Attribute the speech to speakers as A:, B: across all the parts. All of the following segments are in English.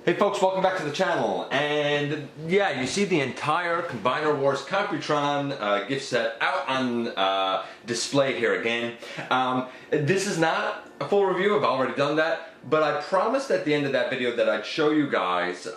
A: Hey folks, welcome back to the channel, and yeah, you see the entire Combiner Wars Computron gift set out on display here again. This is not a full review, I've already done that, but I promised at the end of that video that I'd show you guys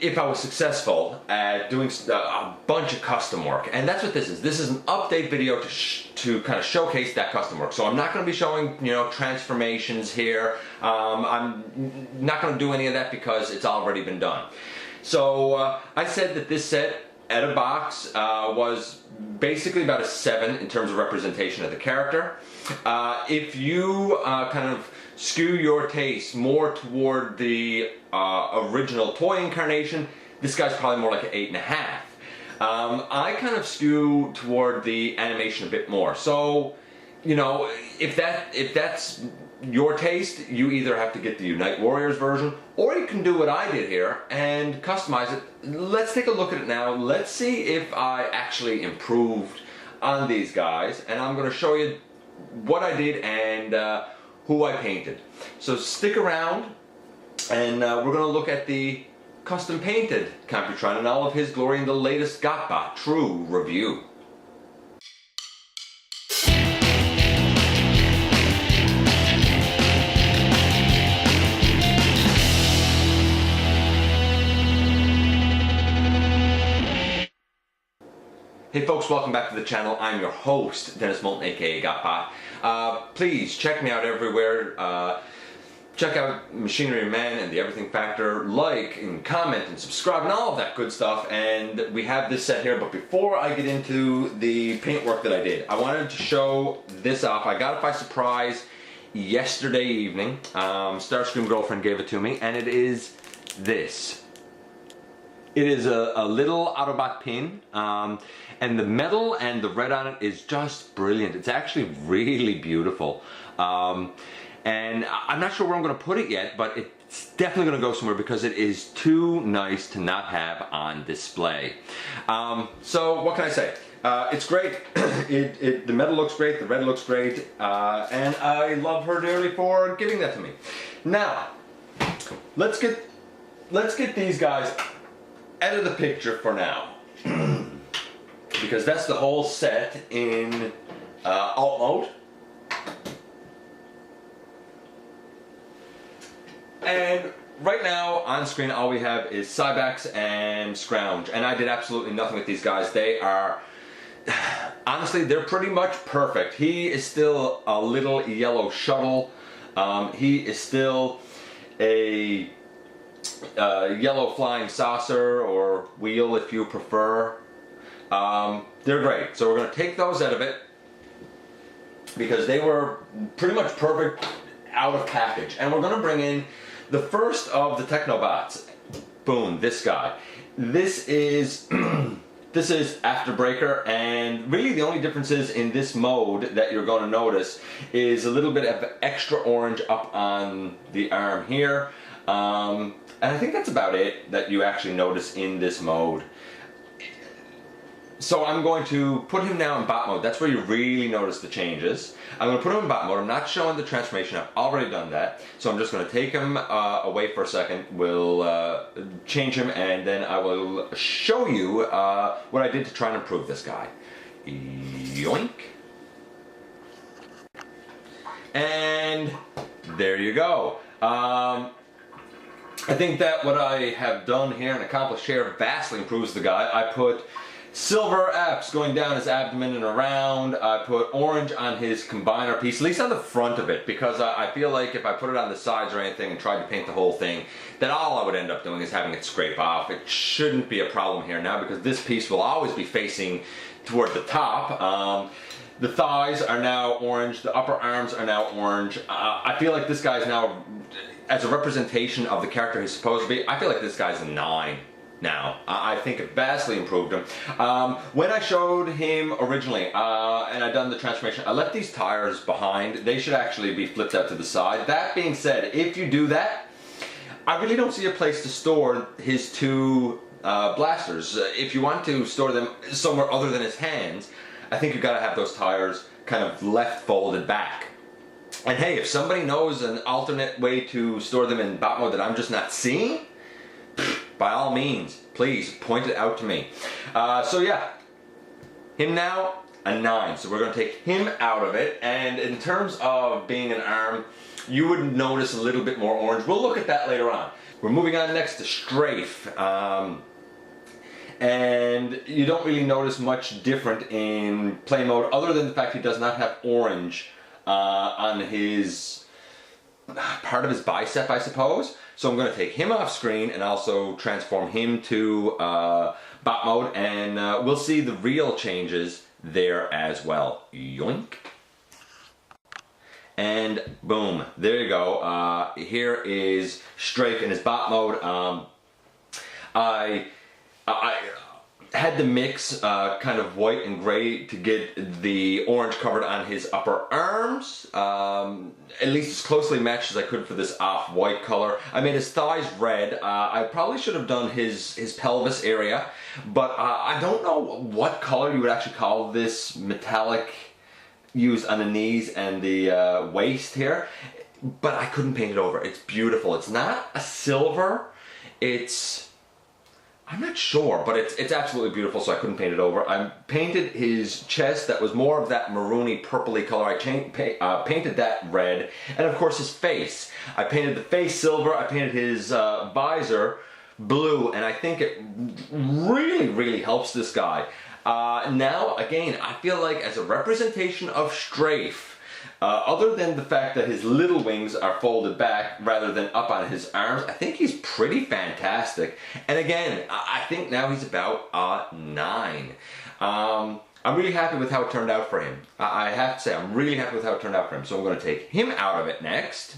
A: if I was successful at doing a bunch of custom work. And that's what this is. This is an update video to kind of showcase that custom work. So I'm not going to be showing, transformations here. I'm not going to do any of that because it's already been done. So I said that this set at a box was basically about a 7 in terms of representation of the character. If you kind of skew your taste more toward the original toy incarnation, this guy's probably more like an 8.5. I kind of skew toward the animation a bit more. So, if that's your taste, you either have to get the Unite Warriors version, or you can do what I did here and customize it. Let's take a look at it now. Let's see if I actually improved on these guys, and I'm going to show you what I did and who I painted. So stick around, and we're going to look at the custom painted Computron in all of his glory in the latest GotBot True review. Hey folks, welcome back to the channel. I'm your host, Dennis Moulton, aka GotBot. Please check me out everywhere. Check out Machinery Man and the Everything Factor. Like and comment and subscribe and all of that good stuff. And we have this set here, but before I get into the paintwork that I did, I wanted to show this off. I got it by surprise yesterday evening. Starscream girlfriend gave it to me, and it is this. It is a little Autobot pin, and the metal and the red on it is just brilliant. It's actually really beautiful. And I'm not sure where I'm going to put it yet, but it's definitely going to go somewhere because it is too nice to not have on display. So what can I say? It's great. The metal looks great, the red looks great, and I love her dearly for giving that to me. Now, let's get these guys out of the picture for now, because that's the whole set in alt mode. And right now on screen all we have is Cybax and Scrounge, and I did absolutely nothing with these guys. They are, honestly, they're pretty much perfect. He is still a little yellow shuttle. He is still a yellow flying saucer, or wheel if you prefer. They're great. So we're going to take those out of it because they were pretty much perfect out of package. And we're going to bring in the first of the Technobots. Boom, this guy. This is this is Afterbreaker, and really the only differences in this mode that you're going to notice is a little bit of extra orange up on the arm here. And I think that's about it that you actually notice in this mode. So I'm going to put him now in bot mode. That's where you really notice the changes. I'm going to put him in bot mode. I'm not showing the transformation. I've already done that. So I'm just going to take him away for a second. We'll change him, and then I will show you what I did to try and improve this guy. Yoink. And there you go. I think that what I have done here and accomplished here vastly improves the guy. I put silver apps going down his abdomen and around. I put orange on his combiner piece, at least on the front of it, because I feel like if I put it on the sides or anything and tried to paint the whole thing, then all I would end up doing is having it scrape off. It shouldn't be a problem here now because this piece will always be facing toward the top. The thighs are now orange, the upper arms are now orange. I feel like this guy's now, as a representation of the character he's supposed to be, I feel like this guy's a 9 now. I think it vastly improved him. When I showed him originally, and I done the transformation, I left these tires behind. They should actually be flipped out to the side. That being said, if you do that, I really don't see a place to store his two blasters. If you want to store them somewhere other than his hands, I think you've got to have those tires kind of left folded back. And hey, if somebody knows an alternate way to store them in bot mode that I'm just not seeing, by all means, please point it out to me. So yeah, him now, a 9. So we're going to take him out of it. And in terms of being an arm, you would notice a little bit more orange. We'll look at that later on. We're moving on next to Strafe. And you don't really notice much different in play mode other than the fact he does not have orange on his part of his bicep, I suppose. So I'm going to take him off screen and also transform him to bot mode, and we'll see the real changes there as well. Yoink. And boom, there you go. Here is Strafe in his bot mode. I had to mix kind of white and gray to get the orange covered on his upper arms, at least as closely matched as I could for this off-white color. I made his thighs red. I probably should have done his pelvis area, but I don't know what color you would actually call this metallic used on the knees and the waist here, but I couldn't paint it over. It's beautiful. It's not a silver, I'm not sure, but it's absolutely beautiful, so I couldn't paint it over. I painted his chest that was more of that maroony purpley color. I painted that red, and of course his face. I painted the face silver, I painted his visor blue, and I think it really, really helps this guy. Now, again, I feel like as a representation of Strafe, other than the fact that his little wings are folded back rather than up on his arms, I think he's pretty fantastic. And again, I think now he's about a 9. I'm really happy with how it turned out for him. I have to say, I'm really happy with how it turned out for him. So I'm going to take him out of it next.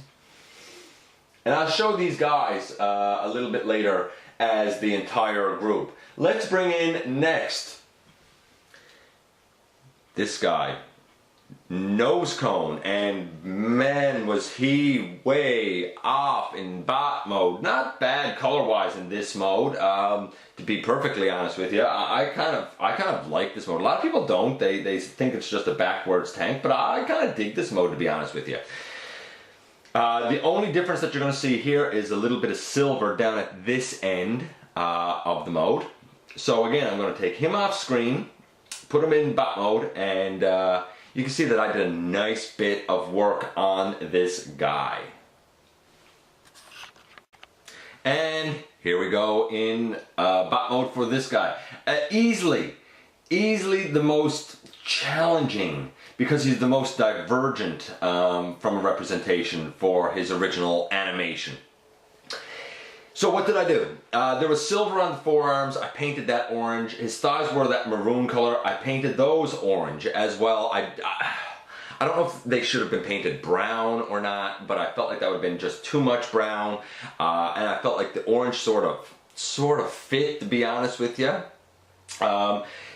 A: And I'll show these guys a little bit later as the entire group. Let's bring in next this guy. Nose cone, and man, was he way off in bot mode. Not bad color wise in this mode, to be perfectly honest with you. I kind of like this mode. A lot of people don't. They think it's just a backwards tank, but I kind of dig this mode, to be honest with you. The only difference that you're going to see here is a little bit of silver down at this end of the mode. So again, I'm going to take him off screen, put him in bot mode, and you can see that I did a nice bit of work on this guy. And here we go in bot mode for this guy. Easily the most challenging, because he's the most divergent from a representation for his original animation. So what did I do? There was silver on the forearms. I painted that orange. His thighs were that maroon color. I painted those orange as well. I don't know if they should have been painted brown or not, but I felt like that would have been just too much brown. And I felt like the orange sort of fit, to be honest with you.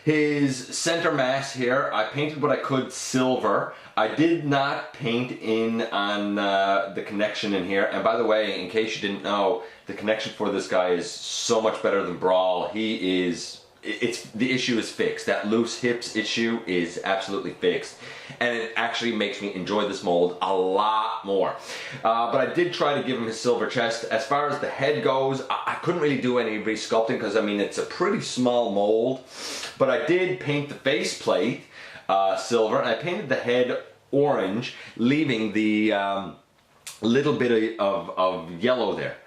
A: His center mass here, I painted what I could silver. I did not paint in on the connection in here. And by the way, in case you didn't know, the connection for this guy is so much better than Brawl. The issue is fixed. That loose hips issue is absolutely fixed. And it actually makes me enjoy this mold a lot more. But I did try to give him his silver chest. As far as the head goes, I couldn't really do any resculpting because, I mean, it's a pretty small mold. But I did paint the faceplate silver, and I painted the head orange, leaving the little bit of yellow there.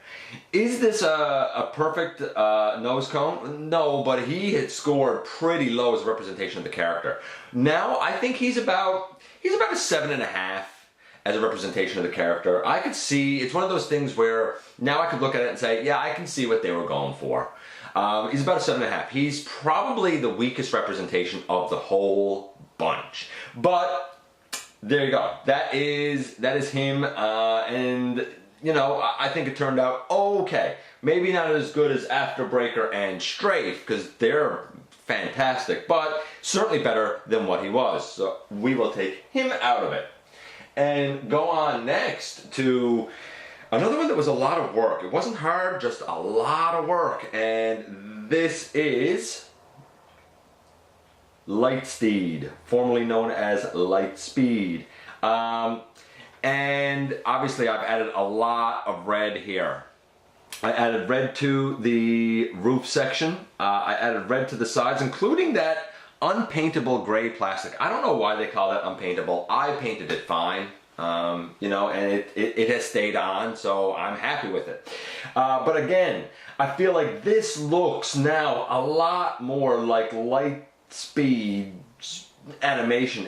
A: Is this a perfect nose cone? No, but he had scored pretty low as a representation of the character. Now I think he's about a 7.5 as a representation of the character. I could see, it's one of those things where now I could look at it and say, yeah, I can see what they were going for. He's about a 7.5. He's probably the weakest representation of the whole bunch. But there you go. That is him, and you know, I think it turned out okay. Maybe not as good as Afterbreaker and Strafe, because they're fantastic, but certainly better than what he was. So we will take him out of it. And go on next to another one that was a lot of work. It wasn't hard, just a lot of work. And this is Lightsteed, formerly known as Lightspeed. And obviously I've added a lot of red here. I added red to the roof section. I added red to the sides, including that unpaintable gray plastic. I don't know why they call that unpaintable. I painted it fine, you know, and it has stayed on, so I'm happy with it. But again, I feel like this looks now a lot more like light speed animation.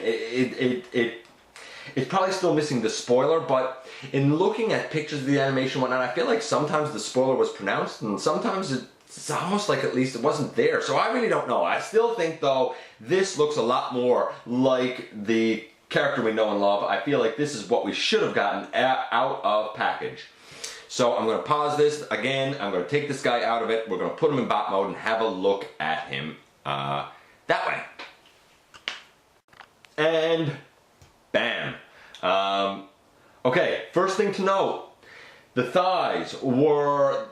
A: It's probably still missing the spoiler, but in looking at pictures of the animation and whatnot, I feel like sometimes the spoiler was pronounced and sometimes it's almost like at least it wasn't there. So I really don't know. I still think though this looks a lot more like the character we know and love. I feel like this is what we should have gotten out of package. So I'm going to pause this again. I'm going to take this guy out of it. We're going to put him in bot mode and have a look at him that way. And bam. Okay, first thing to note, the thighs were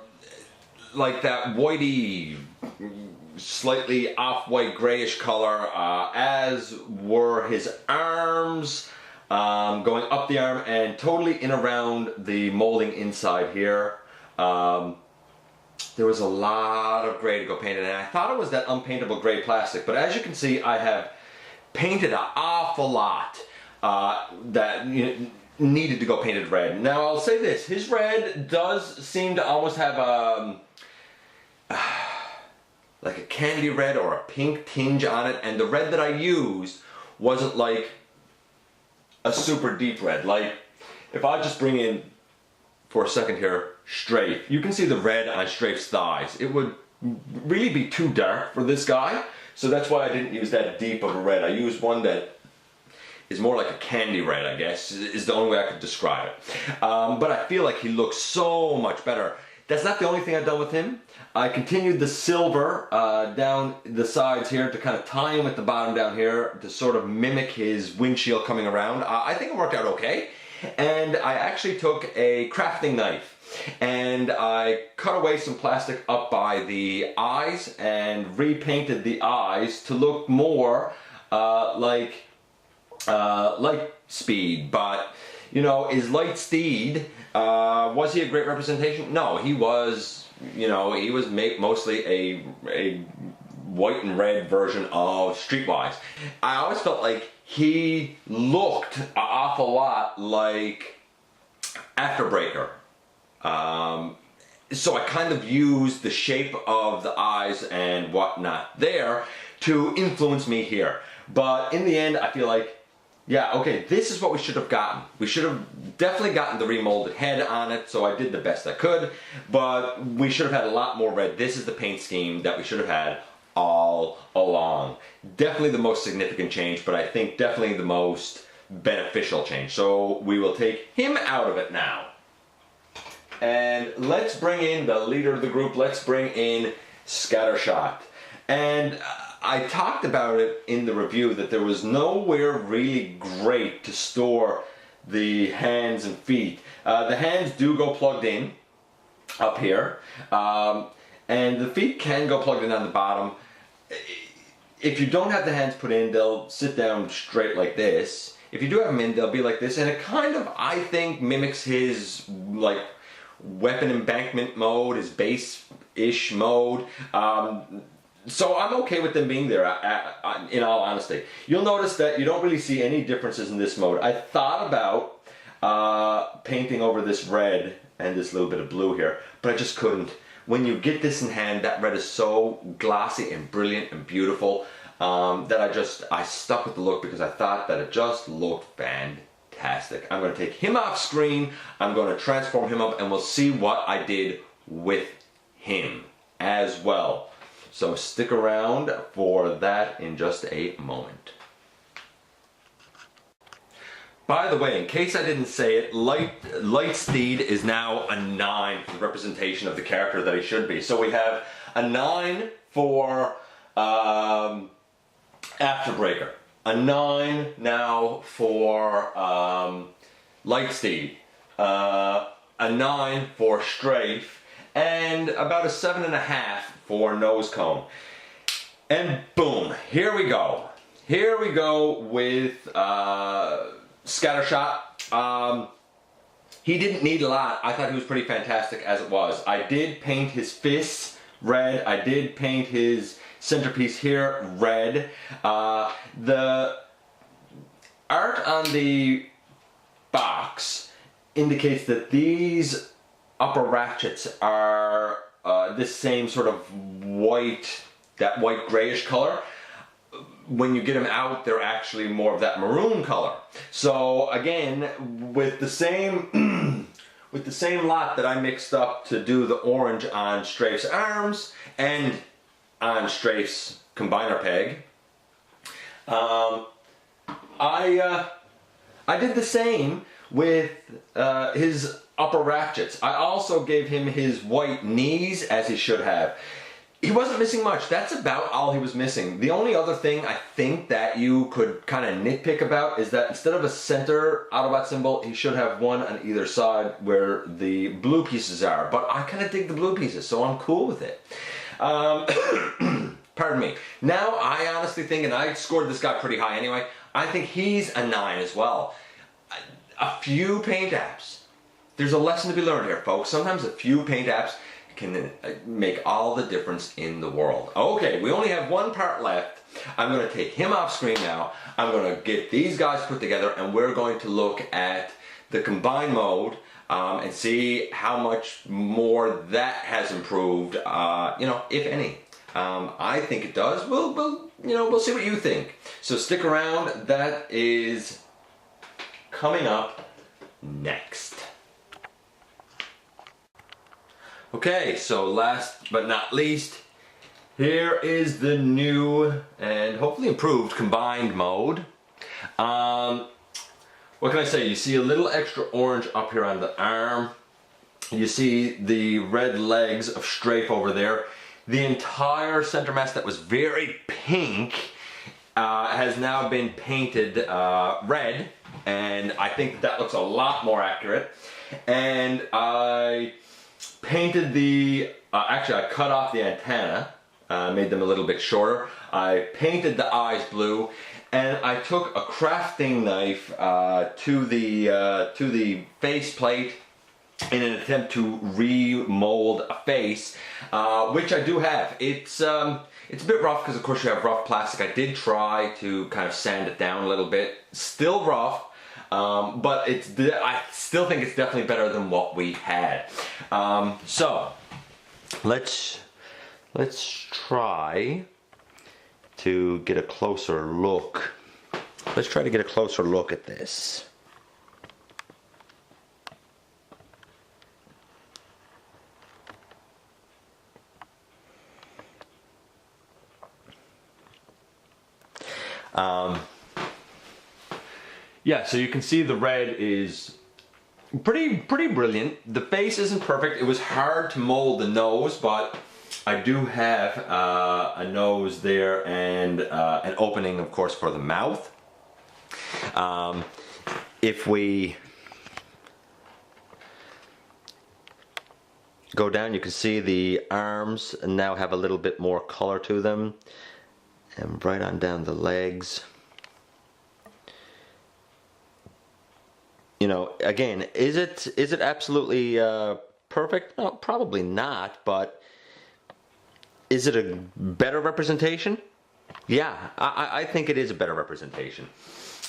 A: like that whitey, slightly off-white grayish color, as were his arms, going up the arm and totally in around the molding inside here. There was a lot of gray to go paint it, and I thought it was that unpaintable gray plastic, but as you can see, I have painted an awful lot that needed to go painted red. Now I'll say this, his red does seem to almost have like a candy red or a pink tinge on it, and the red that I used wasn't like a super deep red. Like if I just bring in for a second here Strafe, you can see the red on Strafe's thighs. It would really be too dark for this guy, so that's why I didn't use that deep of a red. I used one that is more like a candy red, I guess, is the only way I could describe it. But I feel like he looks so much better. That's not the only thing I've done with him. I continued the silver down the sides here to kind of tie him at the bottom down here to sort of mimic his windshield coming around. I think it worked out okay. And I actually took a crafting knife and I cut away some plastic up by the eyes and repainted the eyes to look more like Lightspeed. But you know, is Lightspeed, was he a great representation? No, he was, you know, he was mostly a white and red version of Streetwise. I always felt like he looked an awful lot like Afterbreaker. So I kind of used the shape of the eyes and whatnot there to influence me here. But in the end, I feel like, yeah, okay, this is what we should have gotten. We should have definitely gotten the remolded head on it, so I did the best I could, but we should have had a lot more red. This is the paint scheme that we should have had all along. Definitely the most significant change, but I think definitely the most beneficial change. So we will take him out of it now. And let's bring in the leader of the group. Let's bring in Scattershot. And I talked about it in the review that there was nowhere really great to store the hands and feet. The hands do go plugged in up here, and the feet can go plugged in on the bottom. If you don't have the hands put in, they'll sit down straight like this. If you do have them in, they'll be like this, and it kind of, I think, mimics his like weapon embankment mode, his base-ish mode. So I'm okay with them being there, in all honesty. You'll notice that you don't really see any differences in this mode. I thought about painting over this red and this little bit of blue here, but I just couldn't. When you get this in hand, that red is so glossy and brilliant and beautiful that I stuck with the look because I thought that it just looked fantastic. I'm going to take him off screen, I'm going to transform him up, and we'll see what I did with him as well. So stick around for that in just a moment. By the way, in case I didn't say it, Lightspeed is now a 9 for the representation of the character that he should be. So we have a 9 for Afterbreaker, a 9 now for Lightspeed, a 9 for Strafe, and about a 7.5 for Nosecomb. And boom, here we go. Here we go with Scattershot. He didn't need a lot. I thought he was pretty fantastic as it was. I did paint his fists red. I did paint his centerpiece here red. The art on the box indicates that these upper ratchets are this same sort of white, that white grayish color. When you get them out, they're actually more of that maroon color. So again, with the same with the same lot that I mixed up to do the orange on Strafe's arms and on Strafe's combiner peg, I did the same with his upper ratchets. I also gave him his white knees, as he should have. He wasn't missing much. That's about all he was missing. The only other thing I think that you could kind of nitpick about is that instead of a center Autobot symbol, he should have one on either side where the blue pieces are. But I kind of dig the blue pieces, so I'm cool with it. Pardon me. Now, I honestly think, and I scored this guy pretty high anyway, I think he's a 9 as well. A few paint apps. There's a lesson to be learned here, folks. Sometimes a few paint apps can make all the difference in the world. Okay, we only have one part left. I'm going to take him off screen now. I'm going to get these guys put together, and we're going to look at the combine mode and see how much more that has improved, you know, if any. I think it does. We'll see what you think. So stick around. That is coming up next. Okay, so last but not least, here is the new and hopefully improved combined mode. What can I say? You see a little extra orange up here on the arm. You see the red legs of Strafe over there. The entire center mass that was very pink has now been painted red, and I think that looks a lot more accurate. And I painted the, actually I cut off the antenna, made them a little bit shorter. I painted the eyes blue, and I took a crafting knife to the face plate in an attempt to remold a face, which I do have. It's a bit rough because of course you have rough plastic. I did try to kind of sand it down a little bit. Still rough. But I still think it's definitely better than what we had. So let's try to get a closer look. Let's try to get a closer look at this. Yeah, so you can see the red is pretty brilliant. The face isn't perfect. It was hard to mold the nose, but I do have a nose there and an opening, of course, for the mouth. If we go down, you can see the arms now have a little bit more color to them, and right on down the legs. You know, again, is it absolutely perfect? No, probably not, but is it a better representation? Yeah, I think it is a better representation.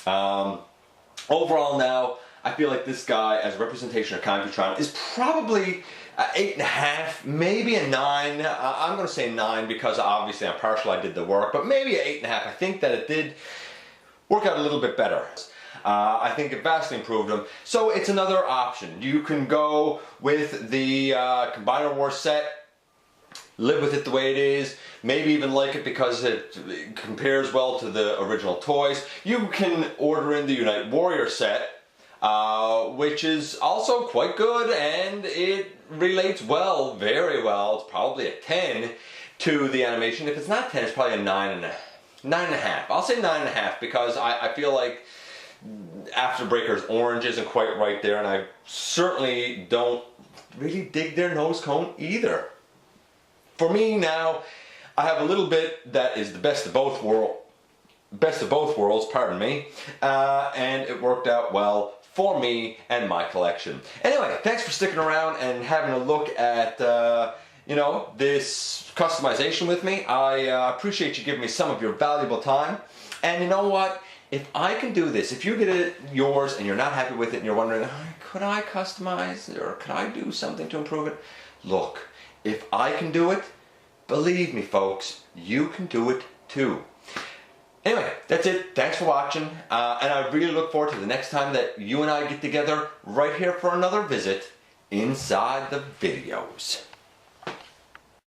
A: Overall now, I feel like this guy as a representation of Computron is probably 8.5, maybe a 9. I'm going to say 9 because obviously I'm partial, I did the work, but maybe an 8.5. I think that it did work out a little bit better. I think it vastly improved them. So it's another option. You can go with the Combiner Wars set, live with it the way it is, maybe even like it because it compares well to the original toys. You can order in the Unite Warrior set, which is also quite good, and it relates well, very well. It's probably a 10 to the animation. If it's not 10, it's probably a 9.5. I'll say 9.5 because I feel like Afterbreaker's orange isn't quite right there, and I certainly don't really dig their nose cone either. For me now, I have a little bit that is the best of both worlds, pardon me, and it worked out well for me and my collection. Anyway, thanks for sticking around and having a look at you know, this customization with me. I appreciate you giving me some of your valuable time. And you know what? If I can do this, if you get it yours and you're not happy with it and you're wondering, could I customize or could I do something to improve it? Look, if I can do it, believe me folks, you can do it too. Anyway, that's it. Thanks for watching. And I really look forward to the next time that you and I get together right here for another visit inside the videos.